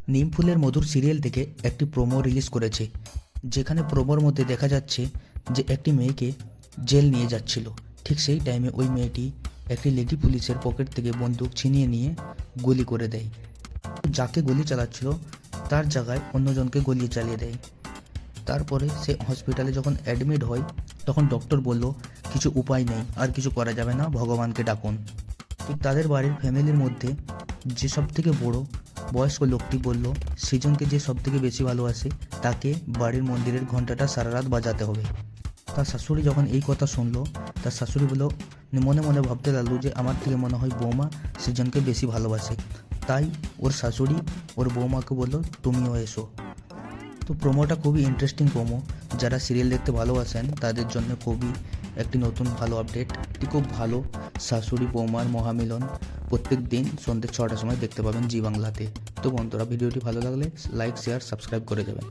নিম ফুলের মধুর সিরিয়াল থেকে একটি প্রোমো রিলিজ করেছে, যেখানে প্রোমোর মধ্যে দেখা যাচ্ছে যে একটি মেয়েকে জেল নিয়ে যাচ্ছিল। ঠিক সেই টাইমে ওই মেয়েটি একটি লেডি পুলিশের পকেট থেকে বন্দুক ছিনিয়ে নিয়ে গুলি করে দেয়। যাকে গুলি চালাচ্ছিল তার জায়গায় অন্যজনকে গুলি চালিয়ে দেয়। তারপরে সে হসপিটালে যখন অ্যাডমিট হয় তখন ডক্টর বলল কিছু উপায় নেই, আর কিছু করা যাবে না, ভগবানকে ডাকুন। ঠিক তাদের বাড়ির ফ্যামিলির মধ্যে যে সব থেকে বড় বয়স্ক লোকটি বলল সৃজনকে যে সব থেকে বেশি ভালোবাসে তাকে বাড়ির মন্দিরের ঘন্টাটা সারা রাত বাজাতে হবে। তার শাশুড়ি যখন এই কথা শুনলো, তার শাশুড়ি বলল, মনে মনে ভাবতে লাগলো যে আমার থেকে মনে হয় বৌমা সৃজনকে বেশি ভালোবাসে। তাই ওর শাশুড়ি ওর বৌমাকে বলল তুমিও এসো। তো প্রোমোটা খুবই ইন্টারেস্টিং প্রোমো। যারা সিরিয়াল দেখতে ভালোবাসেন তাদের জন্য খুবই একটি নতুন ভালো আপডেট। এটি খুব ভালো শাশুড়ি বৌমার মহামিলন প্রত্যেক দিন সন্ধ্যে 6টার সময় দেখতে পাবেন জি বাংলাতে। তো বন্ধুরা, ভিডিওটি ভালো লাগলে লাইক শেয়ার সাবস্ক্রাইব করে দেবেন।